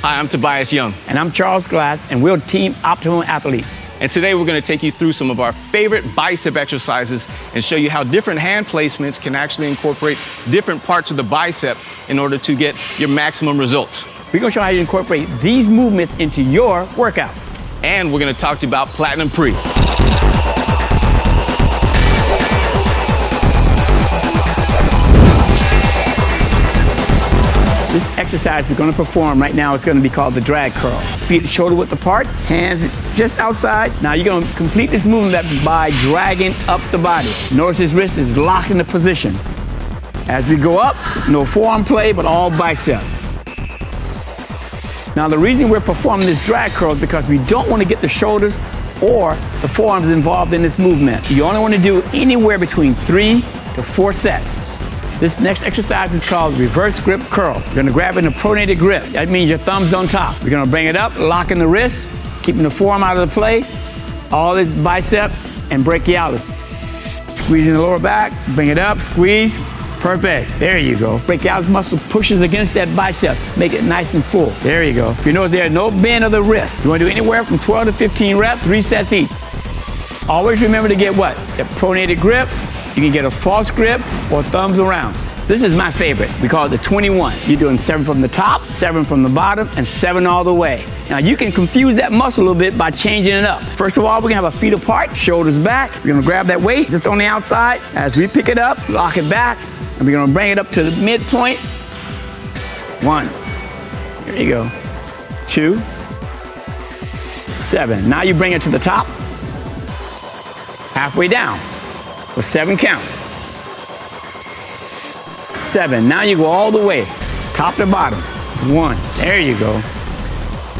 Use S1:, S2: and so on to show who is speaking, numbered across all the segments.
S1: Hi, I'm Tobias Young.
S2: And I'm Charles Glass, and we're Team Optimum Athletes.
S1: And today we're going to take you through some of our favorite bicep exercises and show you how different hand placements can actually incorporate different parts of the bicep in order to get your maximum results.
S2: We're going to show how you incorporate these movements into your workout.
S1: And we're going to talk to you about Platinum Pre.
S2: This exercise we're going to perform right now is going to be called the drag curl. Feet shoulder width apart, hands just outside. Now you're going to complete this movement by dragging up the body. Notice his wrist is locked into position. As we go up, no forearm play, but all bicep. Now the reason we're performing this drag curl is because we don't want to get the shoulders or the forearms involved in this movement. You only want to do anywhere between 3 to 4 sets. This next exercise is called reverse grip curl. You're gonna grab it in a pronated grip. That means your thumb's on top. You're gonna bring it up, locking the wrist, keeping the forearm out of the play, all this bicep and brachialis. Squeezing the lower back, bring it up, squeeze. Perfect, there you go. Brachialis muscle pushes against that bicep, make it nice and full. There you go. If you notice there's no bend of the wrist. You wanna do anywhere from 12 to 15 reps, 3 sets each. Always remember to get what? That pronated grip. You can get a false grip or thumbs around. This is my favorite. We call it the 21. You're doing 7 from the top, 7 from the bottom, and 7 all the way. Now you can confuse that muscle a little bit by changing it up. First of all, we're gonna have our feet apart, shoulders back. We're gonna grab that weight just on the outside. As we pick it up, lock it back, and we're gonna bring it up to the midpoint. 1, there you go. 2, 7. Now you bring it to the top, halfway down. With 7 counts. 7. Now you go all the way, top to bottom. 1. There you go.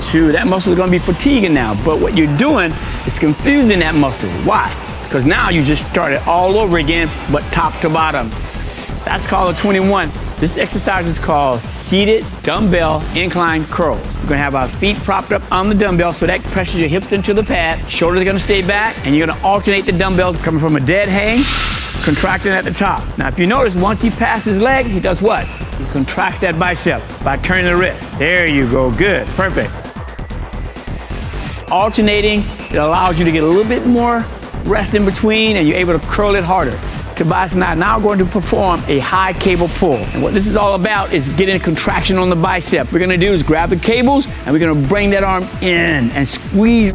S2: 2. That muscle is going to be fatiguing now, but what you're doing is confusing that muscle. Why? Because now you just started all over again, but top to bottom. That's called a 21. This exercise is called seated dumbbell incline curls. We're gonna have our feet propped up on the dumbbell so that presses your hips into the pad. Shoulders are gonna stay back, and you're gonna alternate the dumbbell coming from a dead hang, contracting at the top. Now, if you notice, once he passes his leg, he does what? He contracts that bicep by turning the wrist. There you go, good, perfect. Alternating, it allows you to get a little bit more rest in between, and you're able to curl it harder. Tobias and I are now going to perform a high cable pull. And what this is all about is getting a contraction on the bicep. What we're gonna do is grab the cables and we're gonna bring that arm in and squeeze.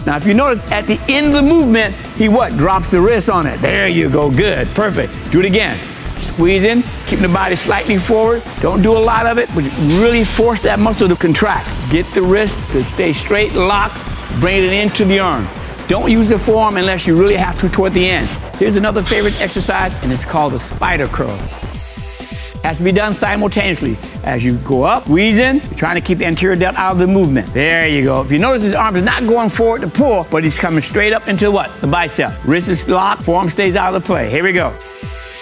S2: Now if you notice at the end of the movement, he what? Drops the wrist on it. There you go, good, perfect. Do it again. Squeeze in, keeping the body slightly forward. Don't do a lot of it, but really force that muscle to contract. Get the wrist to stay straight, locked, bring it into the arm. Don't use the forearm unless you really have to toward the end. Here's another favorite exercise, and it's called the spider curl. Has to be done simultaneously. As you go up, squeeze in, you're trying to keep the anterior delt out of the movement. There you go. If you notice his arm is not going forward to pull, but he's coming straight up into what? The bicep. Wrist is locked, forearm stays out of the play. Here we go.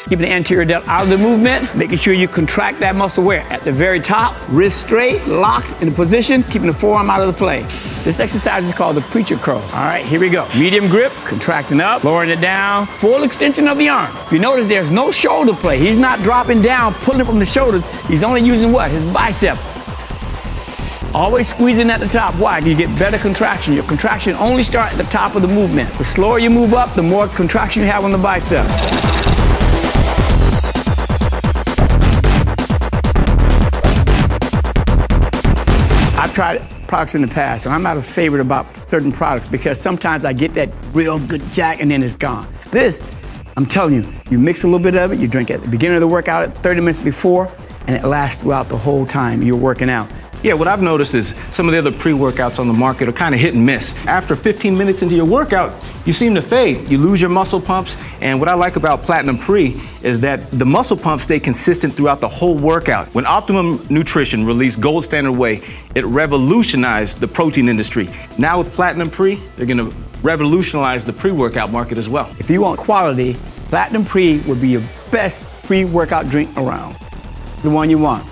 S2: Keeping the anterior delt out of the movement, making sure you contract that muscle where? At the very top, wrist straight, locked in the position, keeping the forearm out of the play. This exercise is called the preacher curl. All right, here we go. Medium grip, contracting up, lowering it down, full extension of the arm. If you notice, there's no shoulder play. He's not dropping down, pulling from the shoulders. He's only using what? His bicep. Always squeezing at the top. Why? You get better contraction. Your contraction only starts at the top of the movement. The slower you move up, the more contraction you have on the bicep. I've tried products in the past, and I'm not a favorite about certain products because sometimes I get that real good jack and then it's gone. This, I'm telling you, you mix a little bit of it, you drink at the beginning of the workout at 30 minutes before, and it lasts throughout the whole time you're working out.
S1: Yeah, what I've noticed is some of the other pre-workouts on the market are kind of hit and miss. After 15 minutes into your workout, you seem to fade. You lose your muscle pumps, and what I like about Platinum Pre is that the muscle pumps stay consistent throughout the whole workout. When Optimum Nutrition released Gold Standard Whey, it revolutionized the protein industry. Now with Platinum Pre, they're gonna revolutionize the pre-workout market as well.
S2: If you want quality, Platinum Pre would be your best pre-workout drink around. The one you want.